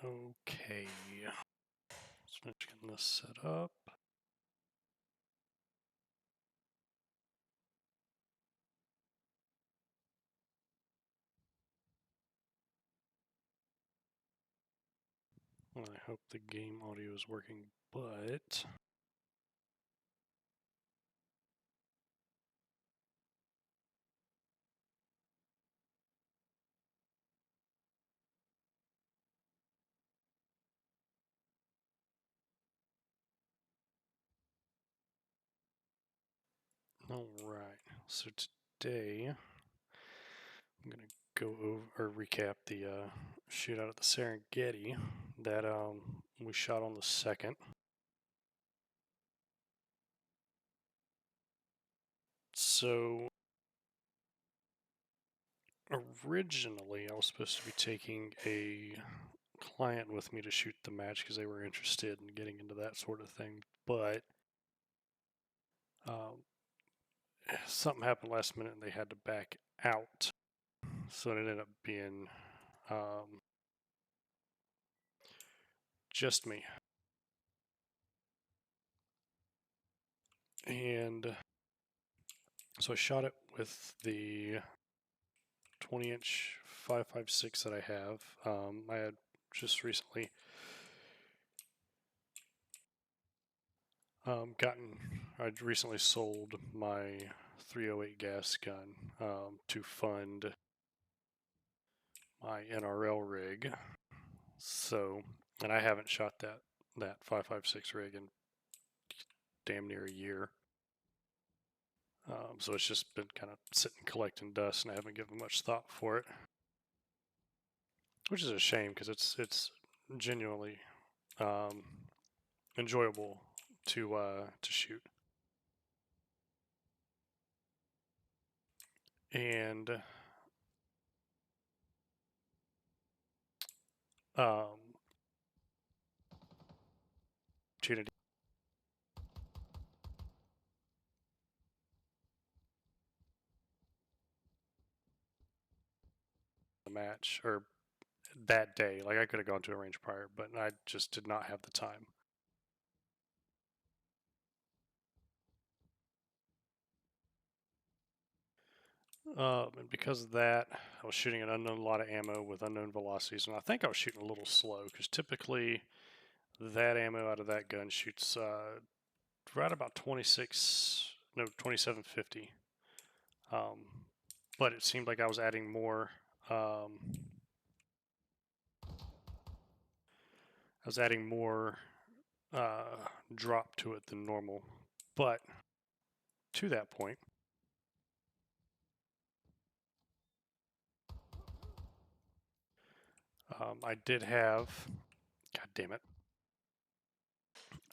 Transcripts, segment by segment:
Okay, let's finish getting this set up. Well, I hope the game audio is working, but all right. So today I'm gonna go over or recap the shootout at the Saregetti that we shot on the 2nd. So originally I was supposed to be taking a client with me to shoot the match because they were interested in getting into that sort of thing, but um, something happened last minute and they had to back out. So it ended up being just me. And so I shot it with the 20-inch 5.56 that I have. I had just recently I'd recently sold my 308 gas gun to fund my NRL rig. So, and I haven't shot that 5.56 rig in damn near a year. So it's just been kind of sitting collecting dust, and I haven't given much thought for it, which is a shame because it's genuinely enjoyable to shoot. And um, opportunity the match or that day. Like I could have gone to a range prior, but I just did not have the time. And because of that, I was shooting an unknown lot of ammo with unknown velocities, and I think I was shooting a little slow because typically that ammo out of that gun shoots right about 2750. But it seemed like I was adding more. I was adding more drop to it than normal. But to that point, I did have, God damn it,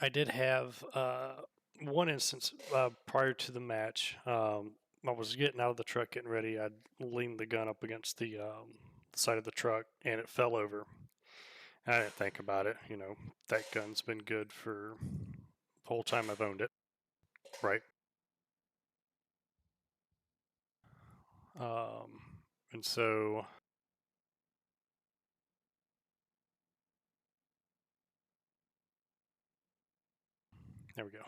I did have one instance prior to the match. I was getting out of the truck, getting ready. I'd leaned the gun up against the side of the truck, and it fell over. And I didn't think about it. You know, that gun's been good for the whole time I've owned it, right? Um, and so there we go.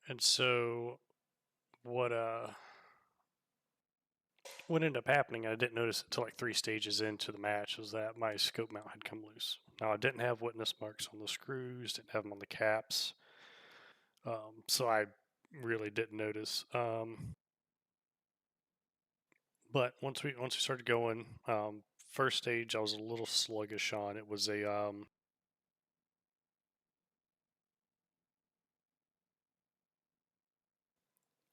And so what what ended up happening, I didn't notice it until like 3 stages into the match, was that my scope mount had come loose. Now I didn't have witness marks on the screws, didn't have them on the caps, so I really didn't notice. But once we started going, first stage I was a little sluggish on. It was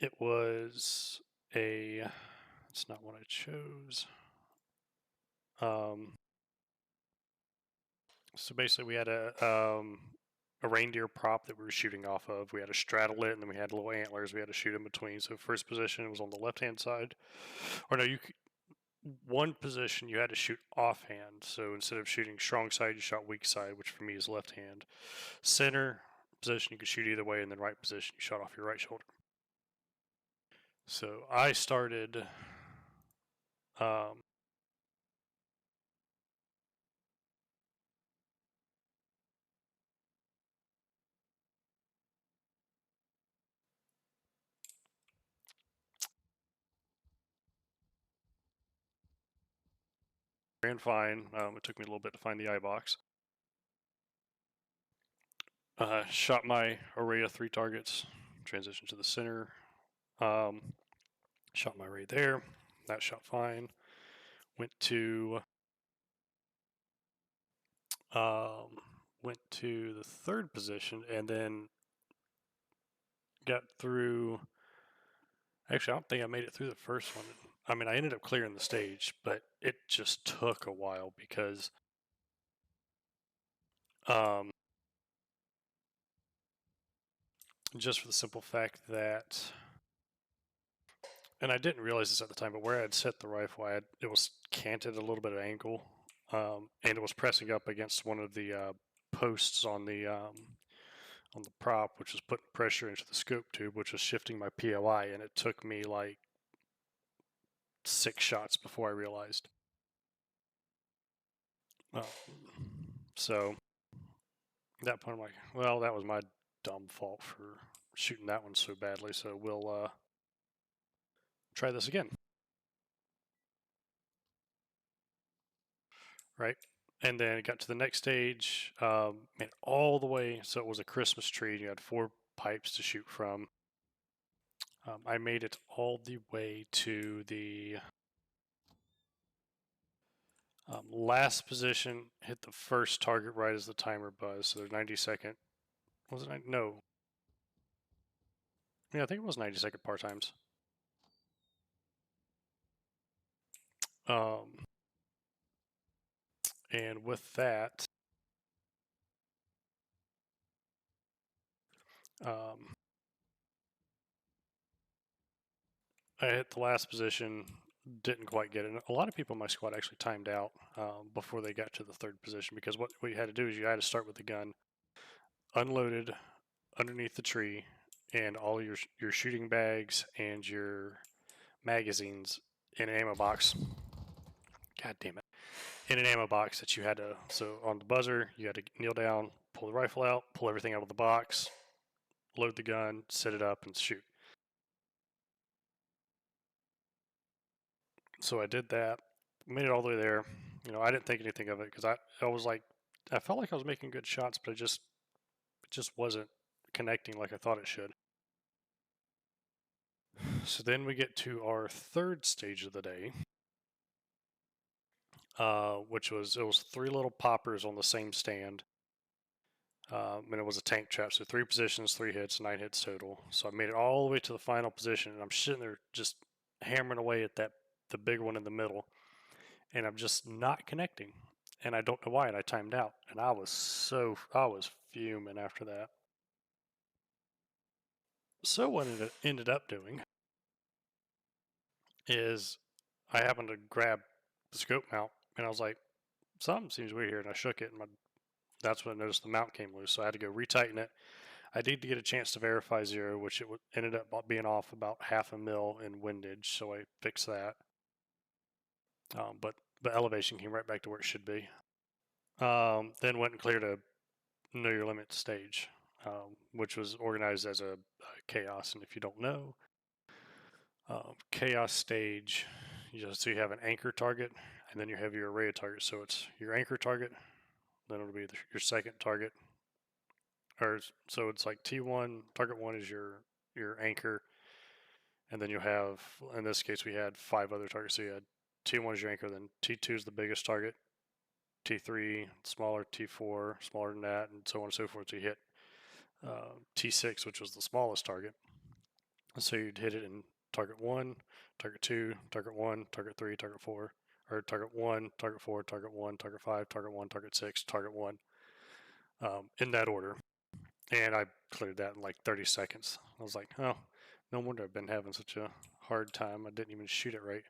it was a it's not what I chose. Um, so basically, we had a reindeer prop that we were shooting off of. We had a straddle it, and then we had little antlers we had to shoot in between. So first position was on the left hand side, or no, one position you had to shoot offhand. So instead of shooting strong side, you shot weak side, which for me is left hand. Center position you could shoot either way, and then right position you shot off your right shoulder. So I started. Um, ran fine. It took me a little bit to find the eye box. Shot my array of 3 targets, transitioned to the center, shot my array there. That shot fine. Went to the third position and then got through. Actually, I don't think I made it through the first one. I mean, I ended up clearing the stage, but it just took a while because um, just for the simple fact that, and I didn't realize this at the time, but where I had set the rifle, it was canted a little bit at an angle, and it was pressing up against one of the posts on the prop, which was putting pressure into the scope tube, which was shifting my POI, and it took me like 6 shots before I realized. Um, so at that point, I'm like, well, that was my dumb fault for shooting that one so badly. So we'll try this again, right? And then it got to the next stage, made it all the way. So it was a Christmas tree. You had 4 pipes to shoot from. I made it all the way to the last position, hit the first target right as the timer buzzed. So there's 90-second. Was it? No. Yeah, I think it was 90-second par times. Um, and with that, um, I hit the last position, didn't quite get it. And a lot of people in my squad actually timed out before they got to the third position because what you had to do is you had to start with the gun unloaded underneath the tree, and all your shooting bags and your magazines in an ammo box. God damn it! In an ammo box that you had to. So on the buzzer, you had to kneel down, pull the rifle out, pull everything out of the box, load the gun, set it up, and shoot. So I did that, made it all the way there. I didn't think anything of it because I was like, I felt like I was making good shots, but it just wasn't connecting like I thought it should. So then we get to our third stage of the day, which was 3 little poppers on the same stand, and it was a tank trap. So 3 positions, 3 hits, 9 hits total. So I made it all the way to the final position, and I'm sitting there just hammering away at the big one in the middle, and I'm just not connecting, and I don't know why. And I timed out, and I was fuming after that. So what it ended up doing is I happened to grab the scope mount, and I was like, something seems weird here, and I shook it, and that's when I noticed the mount came loose. So I had to go retighten it. I did get a chance to verify 0, which ended up being off about 0.5 mil in windage, so I fixed that. But the elevation came right back to where it should be. Then went and cleared a Know Your Limit stage, which was organized as a chaos. And if you don't know, chaos stage, so you have an anchor target, and then you have your array of targets. So it's your anchor target, then it'll be your second target, or so it's like T1 target 1 is your anchor, and then you have, in this case we had 5 other targets. So you had T1 is your anchor, then T2 is the biggest target, T3 smaller, T4 smaller than that, and so on and so forth. So you hit T6, which was the smallest target. So you'd hit it in target 1, target 2, target 1, target 3, target 4, or target 1, target 4, target 1, target 5, target 1, target 6, target 1, in that order. And I cleared that in like 30 seconds. I was like, oh, no wonder I've been having such a hard time. I didn't even shoot it right.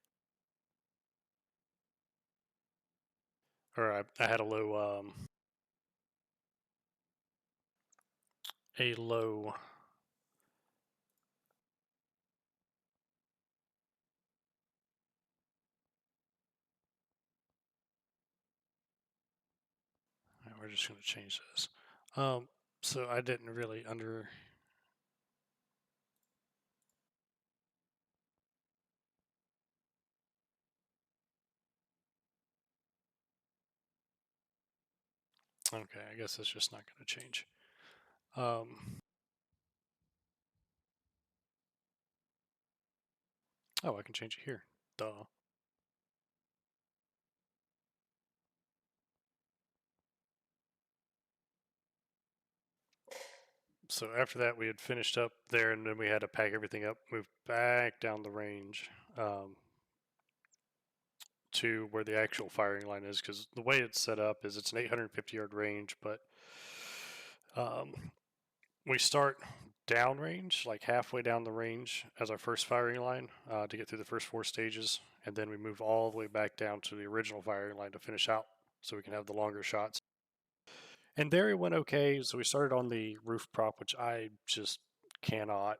Or I had a low. We're just going to change this. So I didn't really Okay, I guess it's just not going to change. Um, oh, I can change it here. Duh. So after that, we had finished up there, and then we had to pack everything up, move back down the range to where the actual firing line is. Because the way it's set up is it's an 850-yard range, but um, we start downrange, like halfway down the range, as our first firing line to get through the first 4 stages, and then we move all the way back down to the original firing line to finish out, so we can have the longer shots. And there it went okay. So we started on the roof prop, which I just cannot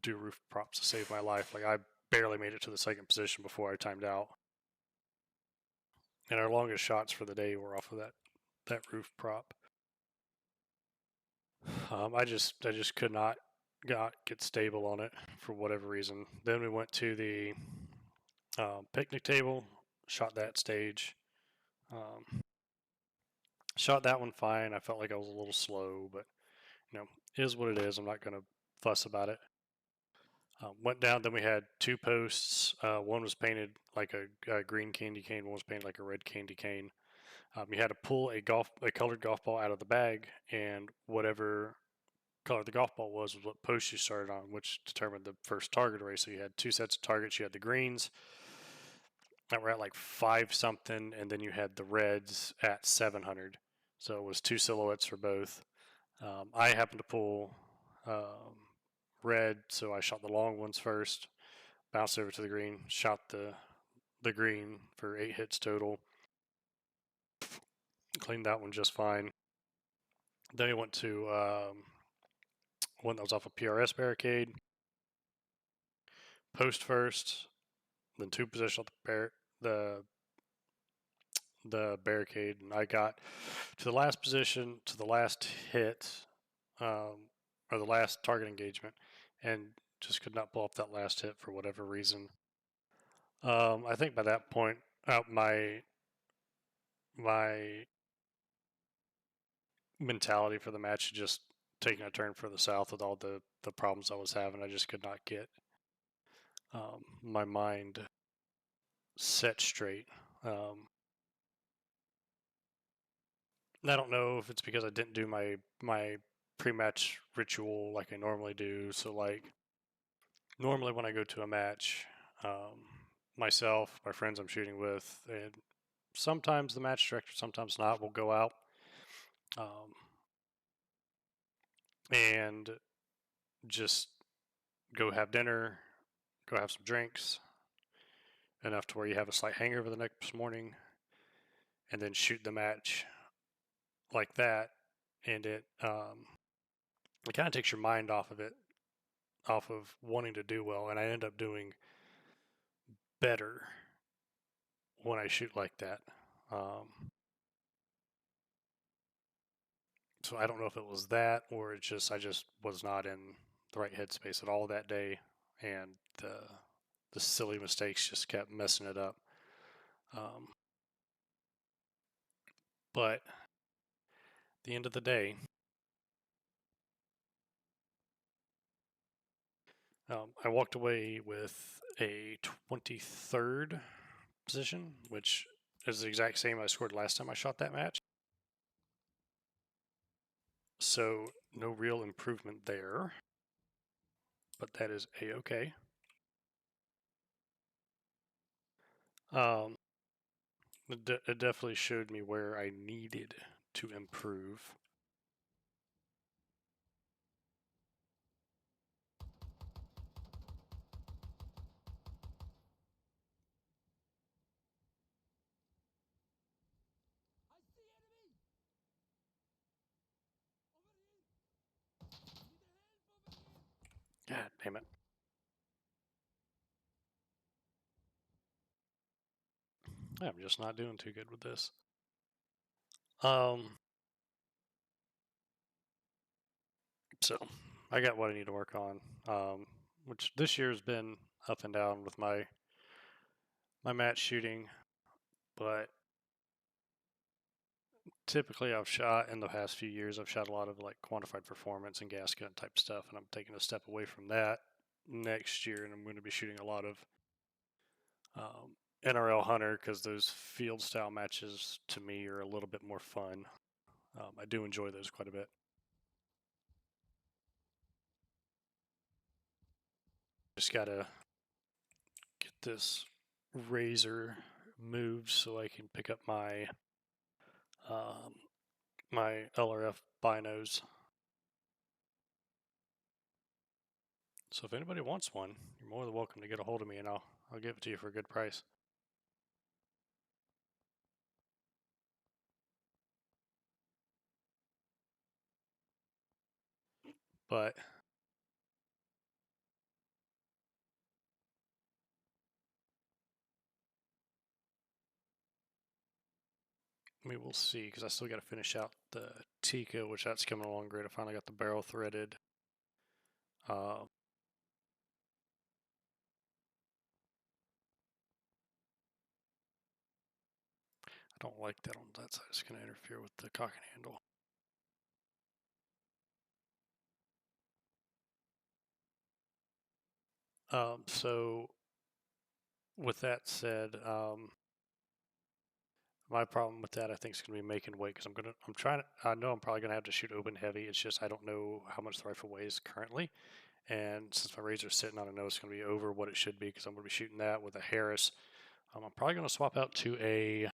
do roof props to save my life. Like I barely made it to the second position before I timed out. And our longest shots for the day were off of that roof prop. I just could not get stable on it for whatever reason. Then we went to the picnic table, shot that stage, um, shot that one fine. I felt like I was a little slow, but you know, it is what it is. I'm not gonna fuss about it. Went down. Then we had 2 posts. One was painted like a green candy cane. One was painted like a red candy cane. You had to pull a colored golf ball out of the bag, and whatever color the golf ball was what post you started on, which determined the first target array. So you had 2 sets of targets. You had the greens that were at like 5 something, and then you had the reds at 700. So it was 2 silhouettes for both. I happened to pull red, so I shot the long ones first, bounced over to the green, shot the green for 8 hits total, cleaned that one just fine. Then we went to one that was off a PRS barricade, post first, then 2 position off the barricade, and I got to the last position to the last hit, or the last target engagement, and just could not pull off that last hit for whatever reason. I think by that point, my mentality for the match had just taken a turn for the south with all the problems I was having. I just could not get my mind set straight. I don't know if it's because I didn't do my pre-match ritual like I normally do. So like normally when I go to a match, um, myself, my friends I'm shooting with, and sometimes the match director, sometimes not, will go out um, and just go have dinner, go have some drinks, enough to where you have a slight hangover the next morning, and then shoot the match like that, and it kind of takes your mind off of it, off of wanting to do well, and I end up doing better when I shoot like that. Um, so I don't know if it was that or it's just I just was not in the right headspace at all that day, and the silly mistakes just kept messing it up. Um, but at the end of the day, I walked away with a 23rd position, which is the exact same I scored last time I shot that match. So no real improvement there, but that is a-okay. Um, it definitely showed me where I needed to improve. God damn it. I'm just not doing too good with this. Um, so I got what I need to work on. Which this year's been up and down with my match shooting, but typically I've shot in the past few years. I've shot a lot of like quantified performance and gas gun type stuff, and I'm taking a step away from that next year, and I'm going to be shooting a lot of NRL Hunter because those field style matches to me are a little bit more fun. I do enjoy those quite a bit. Just gotta get this razor moved so I can pick up um, my LRF binos. So if anybody wants one, you're more than welcome to get a hold of me, and I'll give it to you for a good price. But we will see because I still got to finish out the Tika, which that's coming along great. I finally got the barrel threaded. Uh, I don't like that on that side. It's going to interfere with the cock and handle. So with that said, my problem with that I think is going to be making weight because I know I'm probably going to have to shoot open heavy. It's just I don't know how much the rifle weighs currently, and since my razor's sitting on, I know it's going to be over what it should be because I'm going to be shooting that with a Harris. I'm probably going to swap out to a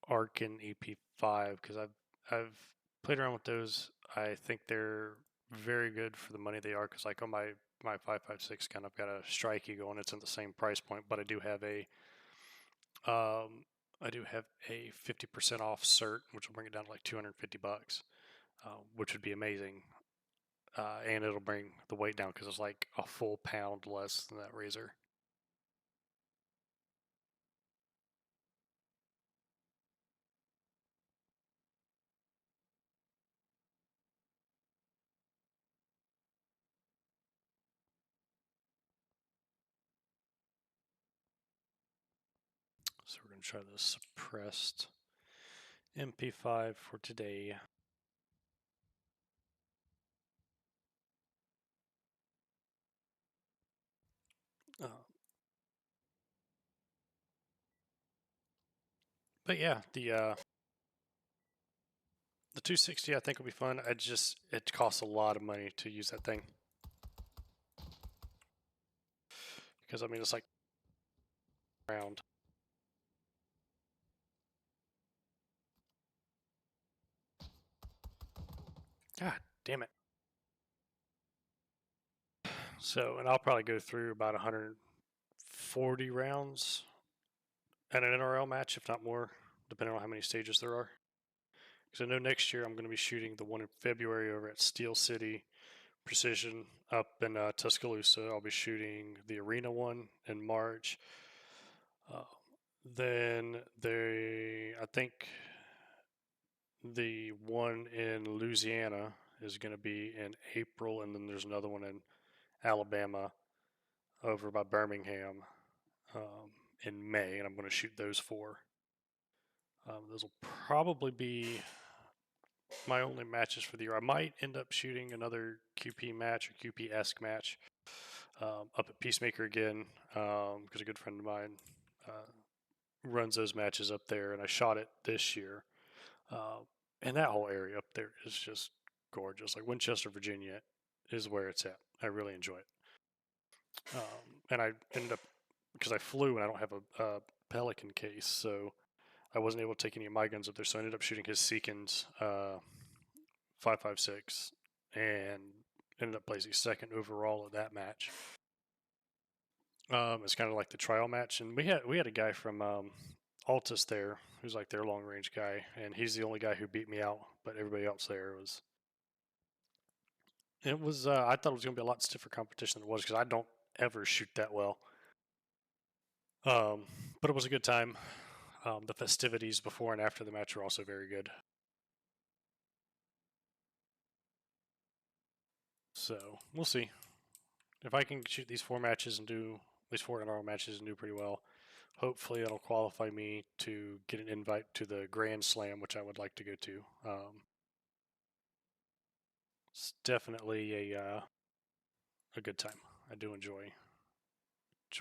Arkin EP5 because I've played around with those. I think they're very good for the money they are because like on my 5.56 gun, I've got a strikey going. It's in the same price point, but um, I do have a 50% off cert, which will bring it down to like $250, which would be amazing. And it'll bring the weight down because it's like a full pound less than that razor. So we're going to try the suppressed MP5 for today. Uh, but yeah, the 260 I think will be fun. It costs a lot of money to use that thing because I mean it's like round. God damn it. So and I'll probably go through about 140 rounds at an NRL match, if not more, depending on how many stages there are. Because I know next year I'm going to be shooting the one in February over at Steel City Precision up in Tuscaloosa. I'll be shooting the arena one in March. Uh, then I think the one in Louisiana is going to be in April, and then there's another one in Alabama over by Birmingham in May, and I'm going to shoot those four. Those will probably be my only matches for the year. I might end up shooting another QP match or QP-esque match up at Peacemaker again because a good friend of mine runs those matches up there, and I shot it this year. Uh, and that whole area up there is just gorgeous. Like Winchester, Virginia, is where it's at. I really enjoy it. And I ended up because I flew and I don't have a Pelican case, so I wasn't able to take any of my guns up there. So I ended up shooting his Seekins 5.56 and ended up placing second overall at that match. It's kind of like the trial match, and we had a guy from Altus there who's like their long range guy, and he's the only guy who beat me out. But everybody else there was. It was. I thought it was going to be a lot stiffer competition than it was because I don't ever shoot that well. Um, but it was a good time. The festivities before and after the match were also very good. So we'll see if I can shoot these four matches and do at least four NRL matches and do pretty well. hopefully it'll qualify me to get an invite to the Grand Slam, which I would like to go to. It's definitely a good time. I do enjoy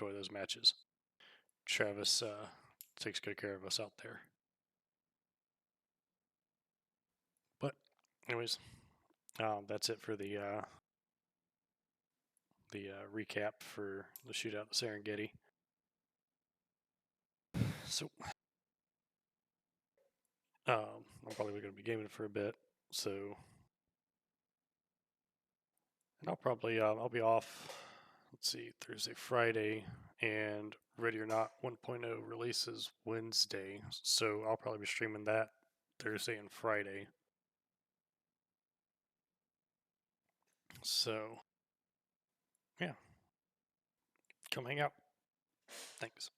those matches. Travis takes good care of us out there. But anyways, that's it for the recap for the shootout at Saregetti. So I'm probably going to be gaming for a bit. So, and I'll be off. Let's see, Thursday, Friday, and Ready or Not 1.0 releases Wednesday. So I'll probably be streaming that Thursday and Friday. So yeah, come hang out. Thanks.